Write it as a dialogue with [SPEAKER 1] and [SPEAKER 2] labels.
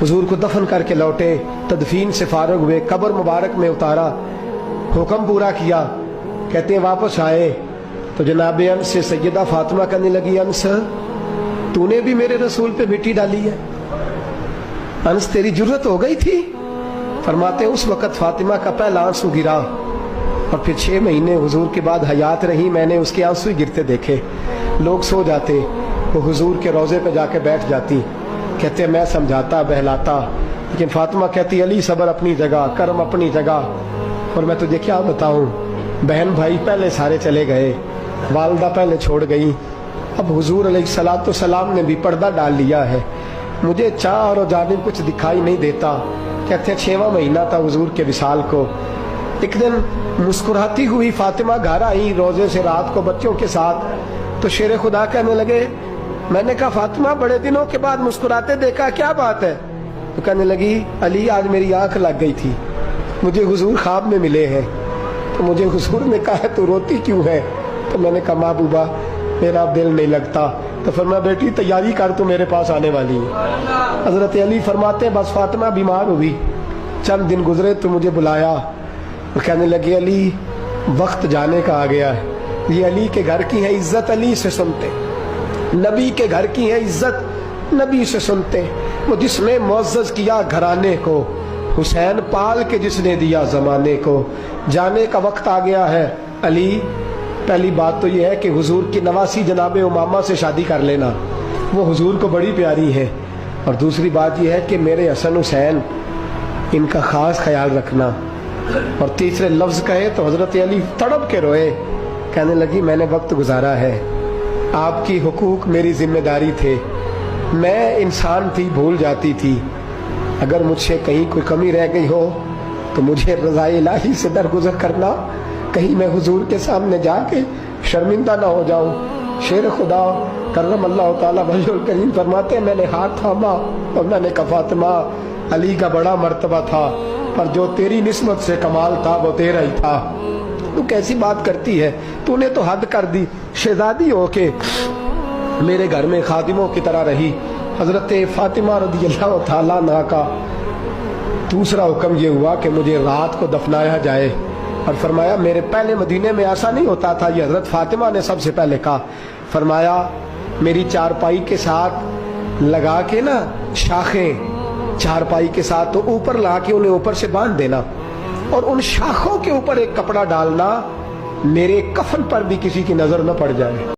[SPEAKER 1] हुजूर को दफन करके लौटे, तदफीन से फारग हुए, कब्र मुबारक में उतारा, हुक्म पूरा किया। कहते हैं वापस आए तो जनाब अनस से सैयदा फातिमा कहने लगी, अनस तूने भी मेरे रसूल पे मिट्टी डाली है? अनस तेरी जरूरत हो गई थी? फरमाते उस वक़्त फातिमा का पहला आंसू गिरा और फिर 6 महीने हुजूर के बाद हयात रही, मैंने उसके आंसू ही गिरते देखे। लोग सो जाते, वो हुजूर के रोज़े पे जाके बैठ जाती। कहते मैं समझाता बहलाता, लेकिन फातिमा कहती अली सब्र अपनी जगह, कर्म अपनी जगह। और मैं तुझे क्या बताऊं, बहन भाई पहले सारे चले गए, वालदा पहले छोड़ गई, अब हुजूर अलैहिस्सलाम ने भी पर्दा डाल लिया है, मुझे चाह और जानिब कुछ दिखाई नहीं देता। कहते 6वां महीना था हुजूर के विसाल को। एक दिन मुस्कुराती हुई फातिमा घर आई रोजे से रात को बच्चों के साथ, तो शेर खुदा कहने लगे, मैंने कहा फातिमा बड़े दिनों के बाद मुस्कुराते देखा, क्या बात है? तो कहने लगी अली आज मेरी आंख लग गई थी, मुझे हुजूर ख्वाब में मिले हैं, तो मुझे हुजूर ने कहा तू रोती क्यों है? तो मैंने कहा महबूबा मेरा दिल नहीं लगता। तो फरमाया बेटी तैयारी कर, तू मेरे पास आने वाली है। हजरत अली फरमाते हैं बस फातिमा बीमार हुई, चंद दिन गुजरे तो मुझे बुलाया और कहने लगे अली वक्त जाने का आ गया है, ये अली के घर की है इज्जत, अली से सुनते, नबी के घर की है इज्जत, नबी से सुनते। वो जिसने मुअज़्ज़ज़ किया घराने को, हुसैन पाल के जिसने दिया जमाने को, जाने का वक्त आ गया है अली। पहली बात तो यह है कि हुजूर की नवासी जनाब उमामा से शादी कर लेना, वो हुजूर को बड़ी प्यारी है। और दूसरी बात यह है कि मेरे हसन हुसैन इनका खास ख्याल रखना। और तीसरे लफ्ज़ कहे तो हजरत अली तड़प के रोए, कहने लगी मैंने वक्त गुजारा है, आपकी हुकूक मेरी जिम्मेदारी थे, मैं इंसान थी भूल जाती थी, अगर मुझसे कहीं कोई कमी रह गई हो तो मुझे रज़ाए इलाही से दरगुजर करना, कहीं मैं हुजूर के सामने जाके शर्मिंदा ना हो जाऊं। शेर खुदा करम अल्लाह ताला वजहुल करीम फरमाते हैं मैंने हाथ थामा और मैंने कहा फातिमा अली का बड़ा मर्तबा था, पर जो तेरी निस्बत से कमाल था वो तेरा ही था। तू कैसी बात करती है, तूने तो हद कर दी, शहजादी हो के मेरे घर में खादिमों की तरह रही। हजरत फातिमा रज़ियल्लाहु ताला अन्हा का दूसरा हुक्म ये हुआ कि मुझे रात को दफनाया जाए। और फरमाया मेरे पहले मदीने में ऐसा नहीं होता था, ये हजरत फातिमा ने सबसे पहले कहा। फरमाया मेरी चारपाई के साथ लगा के ना शाखें, चारपाई के साथ तो ऊपर ला के उन्हें ऊपर से बांध देना और उन शाखों के ऊपर एक कपड़ा डालना, मेरे कफन पर भी किसी की नजर न पड़ जाए।